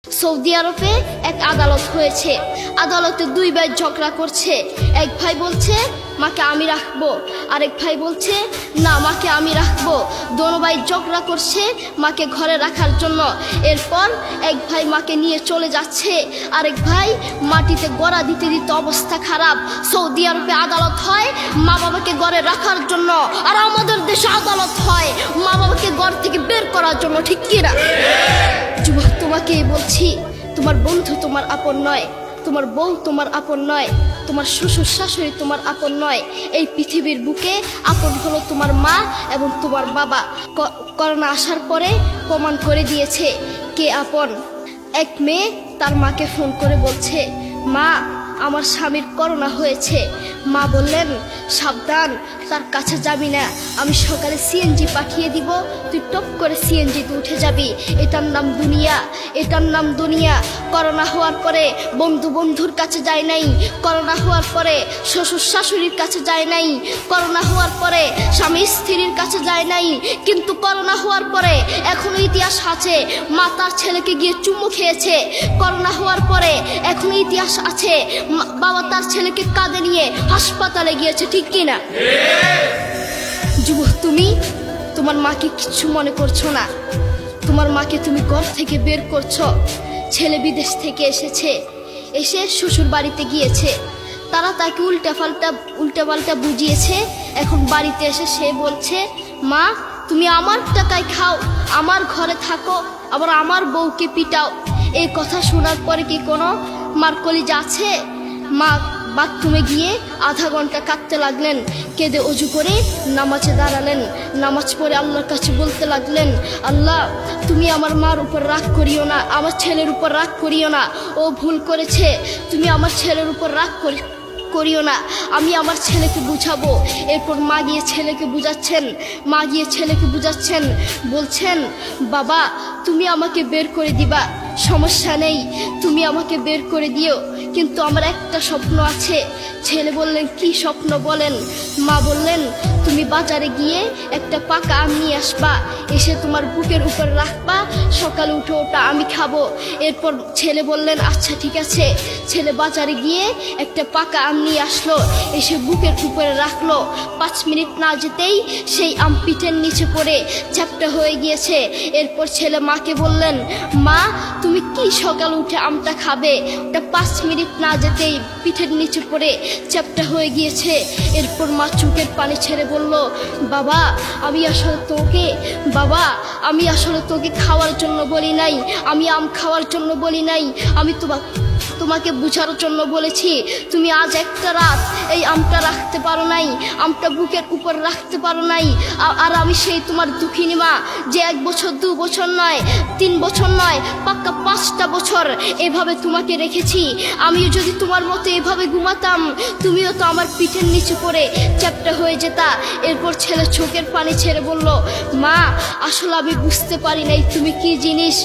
Saudi আরবে এক আদালত হয়েছে। আদালতে দুই ভাই ঝগড়া করছে। এক ভাই বলছে মাকে আমি রাখবো, আরেক ভাই বলছে না মাকে আমি রাখবো। দোনো ভাই ঝগড়া করছে মাকে ঘরে রাখার জন্য। এরপর এক ভাই মাকে নিয়ে চলে যাচ্ছে, আরেক ভাই মাটিতে গড়া দিতে দিতে অবস্থা খারাপ। সৌদি আরবে আদালত হয় মা বাবাকে ঘরে রাখার জন্য, আর আমাদের দেশে আদালত হয় মা বাবাকে ঘর থেকে বের করার জন্য, ঠিক কিনা? যুবক, তোমাকেই বলছি, তোমার বন্ধু তোমার আপন নয়, তোমার বউ তোমার আপন নয়, তোমার শ্বশুর শাশুড়ি তোমার আপন নয়। এই পৃথিবীর বুকে আপন হলো তোমার মা এবং তোমার বাবা। করোনা আসার পরে প্রমাণ করে দিয়েছে কে আপন। এক মেয়ে তার মাকে ফোন করে বলছে, মা আমার স্বামীর করোনা হয়েছে। মা বললেন সাবধান, তার কাছে যাবি না, আমি সকালে সিএনজি পাঠিয়ে দিব, তুই টপ করে সিএনজিতে উঠে যাবি। এটার নাম দুনিয়া, এটার নাম দুনিয়া। করোনা হওয়ার পরে বন্ধু বন্ধুর কাছে যায় নাই, করোনা হওয়ার পরে শ্বশুর শাশুড়ির কাছে যায় নাই, করোনা হওয়ার পরে স্বামী স্ত্রীর কাছে যায় নাই, কিন্তু করোনা হওয়ার পরে এখনো ইতিহাস আছে মা তার ছেলেকে গিয়ে চুমু খেয়েছে। করোনা হওয়ার পরে এখনো ইতিহাস আছে বাবা তার ছেলেকে কাঁধে নিয়ে হাসপাতালে গিয়েছে, ঠিক কিনা? যুবক, তুমি তোমার মাকে কিছু মনে করছো না। তোমার মাকে তুমি ঘর থেকে বের করছো। ছেলে বিদেশ থেকে এসেছে, এসে শ্বশুর বাড়িতে গিয়েছে, তারা তাকে উল্টাপাল্টা বুঝিয়েছে। এখন বাড়িতে এসে সে বলছে, মা তুমি আমার টাকায় খাও, আমার ঘরে থাকো, আবার আমার বউকে পিটাও। এই কথা শোনার পরে কি কোনো মার কলিজা আছে? মা বাথরুমে গিয়ে আধা ঘন্টা কাঁদতে লাগলেন। কেঁদে অজু করে নামাজে দাঁড়ালেন। নামাজ পড়ে আল্লাহর কাছে বলতে লাগলেন, আল্লাহ তুমি আমার মার উপর রাগ করিও না, আমার ছেলের উপর রাগ করিও না, ও ভুল করেছে, তুমি আমার ছেলের উপর রাগ করিও না, আমি আমার ছেলেকে বুঝাবো। এরপর মা গিয়ে ছেলেকে বুঝাচ্ছেন, বলছেন বাবা তুমি আমাকে বের করে দিবা, সমস্যা নেই, তুমি আমাকে বের করে দিও, কিন্তু আমার একটা স্বপ্ন আছে। ছেলে বললেন কি স্বপ্ন বলেন? মা বললেন তুমি বাজারে গিয়ে একটা পাকা আম নিয়ে আসবা, এসে তোমার বুকের উপর রাখবা, সকালে উঠে ওটা আমি খাবো। এরপর ছেলে বললেন আচ্ছা ঠিক আছে। ছেলে বাজারে গিয়ে একটা পাকা আম নিয়ে আসলো, এসে বুকের উপরে রাখলো। 5 মিনিট না যেতেই সেই আম পিঠের নিচে পড়ে চ্যাপ্টা হয়ে গিয়েছে। এরপর ছেলে মাকে বললেন, মা তুমি কি সকাল উঠে আমটা খাবে? ওটা 5 মিনিট না যেতেই পিঠের নিচে পড়ে চ্যাপ্টা হয়ে গিয়েছে। এরপর মা চোখের পানি ছেড়ে বলল, বাবা আমি আসলে তোকে খাওয়ার জন্য বলি নাই, আমি আম খাওয়ার জন্য বলি নাই, আমি তোমাকে বুঝার জন্য বলেছি। তুমি আজ একটা রাত এই আমটা রাখতে পারো নাই, আমটা বুকের উপর রাখতে পারো নাই, আর আমি সেই তোমার দুঃখিনী মা যে 1 বছর 2 বছর নয় 3 বছর নয় পাক্কা 5টা বছর এভাবে তোমাকে রেখেছি। আমিও যদি তোমার মতো এভাবে ঘুমাতাম, তুমিও তো আমার পিঠের নিচে পড়ে চ্যাপ্টা হয়ে যেতা। এরপর ছেলে চোখের পানি ছেড়ে বলল, মা আসলে আমি বুঝতে পারি নাই তুমি কি জিনিস।